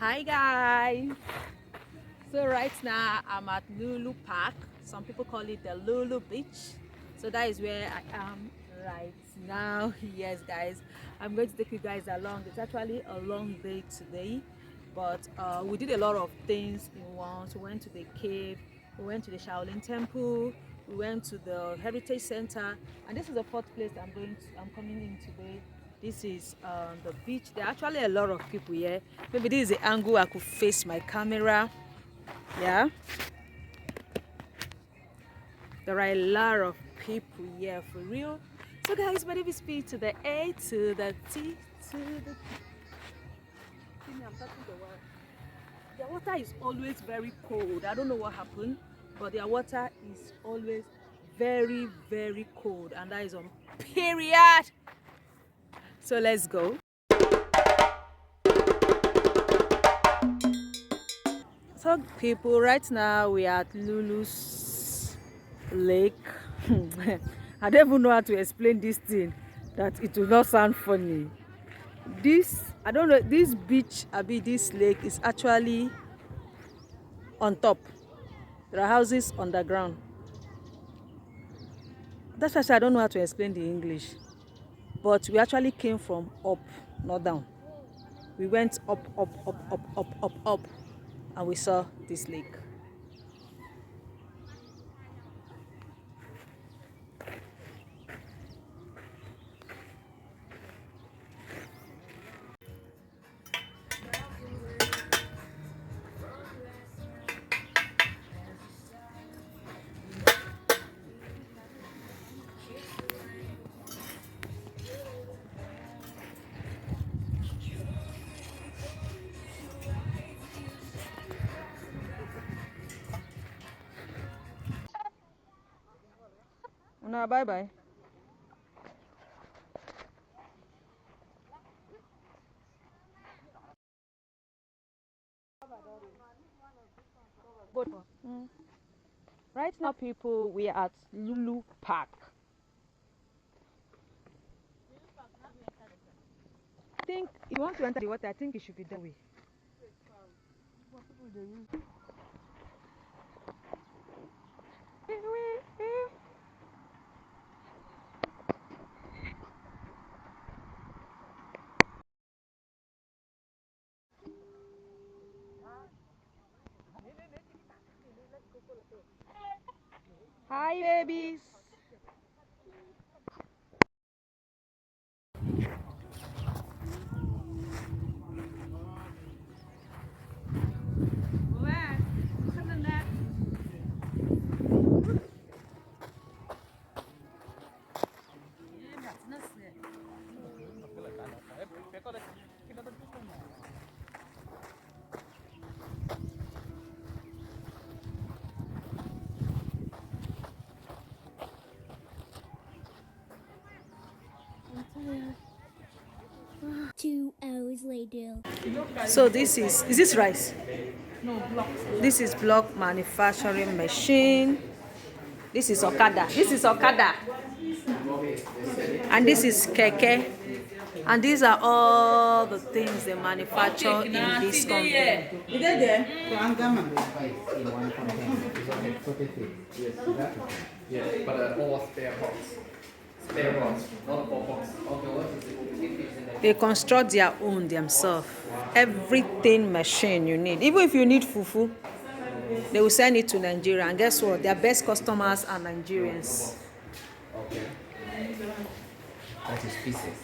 Hi guys, so right now I'm at Lulu Park. Some people call it the Lulu Beach. So that is where I am right now. Yes guys, I'm going to take you guys along. It's actually a long day today, but we did a lot of things in one. So we went to the cave, we went to the Shaolin Temple, we went to the Heritage Center, and this is the fourth place I'm coming in today. This is the beach. There are actually a lot of people here. Maybe this is the angle I could face my camera. Yeah, there are a lot of people here for real. So guys, my name is P to the A to the T to the P. I'm touching the water. Their water is always very cold. I don't know what happened, but their water is always very, very cold, and that is on period. So let's go. So people, right now we are at Lulu's lake. I don't even know how to explain this thing that it will not sound funny. This, I don't know, this beach, this lake is actually on top. There are houses underground. That's why I don't know how to explain the English. But we actually came from up, not down. We went up, and we saw this lake. Una bye bye. Mm. Right now, people, we are at Lulu Park. I think if you want to enter the water, I think it should be that way. Hi, babies. I'm 2 hours later. So this is this rice? No, block. This is block manufacturing machine. This is Okada. This is Okada. And this is Keke. And these are all the things they manufacture in this company. Yes, but all spare parts. Spare parts, not all parts. They construct their own themselves. Everything machine you need. Even if you need fufu, they will send it to Nigeria. And guess what? Their best customers are Nigerians. Okay. That is pieces.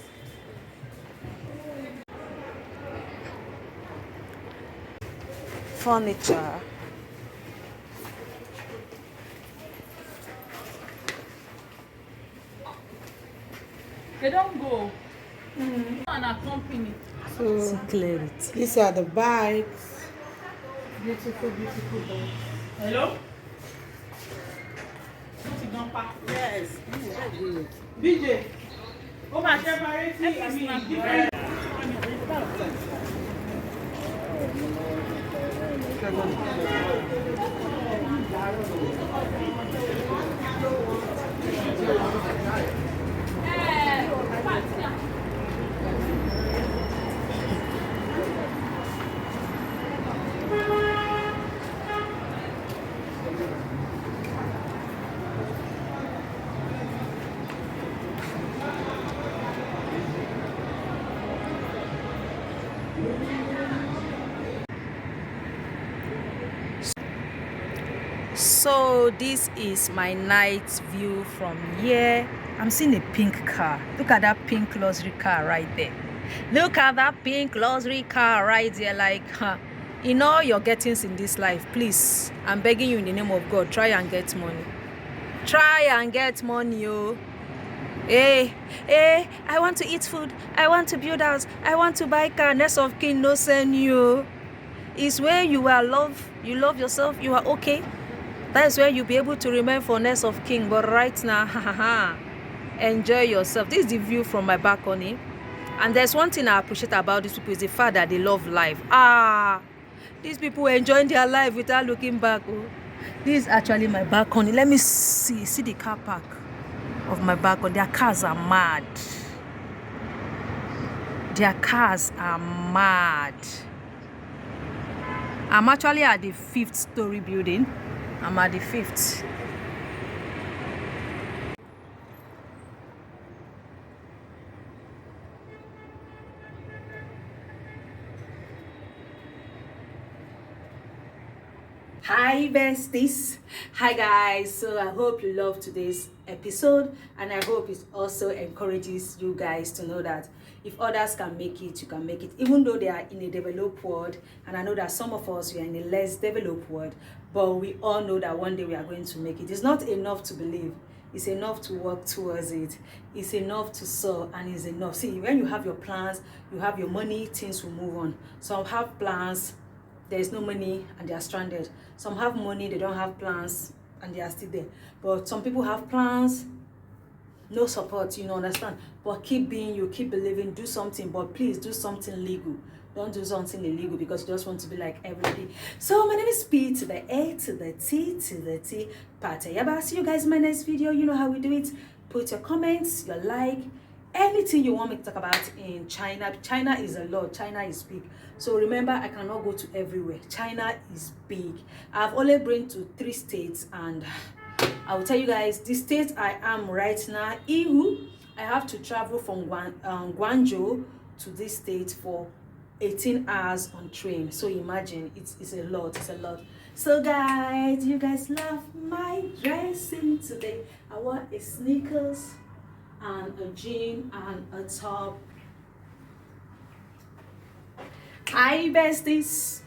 Furniture. They don't go. And accompany. So clarity. These are the bikes. Beautiful, beautiful bag. Hello? Yes. BJ. Oh my separate. I mean, different. So this is my night view from here. I'm seeing a pink car. Look at that pink luxury car right there. Look at that pink luxury car right there. Like, in all your gettings in this life, please, I'm begging you in the name of God, try and get money. Try and get money, oh. Hey, I want to eat food. I want to build house. I want to buy car. Next of kin no send you. It's where you are love. You love yourself. You are okay. That is where you'll be able to remain for next of king. But right now, enjoy yourself. This is the view from my balcony. And there's one thing I appreciate about these people is the fact that they love life. These people enjoying their life without looking back. Oh. This is actually my balcony. Let me see the car park of my balcony. Their cars are mad. Their cars are mad. I'm actually at the 5th story building. I'm at the 5th. Hi besties, hi guys. So I hope you love today's episode, and I hope it also encourages you guys to know that if others can make it, you can make it, even though they are in a developed world. And I know that some of us, we are in a less developed world, but we all know that one day we are going to make it. It's not enough to believe, it's enough to work towards it. It's enough to sow, and it's enough. See, when you have your plans, you have your money, things will move on. Some have plans, there is no money and they are stranded. Some have money, they don't have plans and they are still there. But some people have plans, no support, you understand. But keep being you, keep believing, do something, but please do something legal. Don't do something illegal because you just want to be like everybody. So my name is P to the A to the T to the T. Patayaba. See you guys in my next video. You know how we do it. Put your comments, your like, anything you want me to talk about in China. China is a lot. China is big. So remember, I cannot go to everywhere. China is big. I've only been to 3 states, and I will tell you guys the state I am right now, Yiwu. I have to travel from Guangzhou to this state for 18 hours on train. So imagine, it's a lot. It's a lot. So guys, you guys love my dressing today. I wore a sneakers and a jean and a top. Hi besties,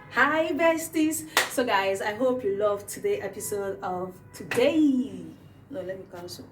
hi besties. So guys, I hope you loved today's episode of today. No, let me cancel.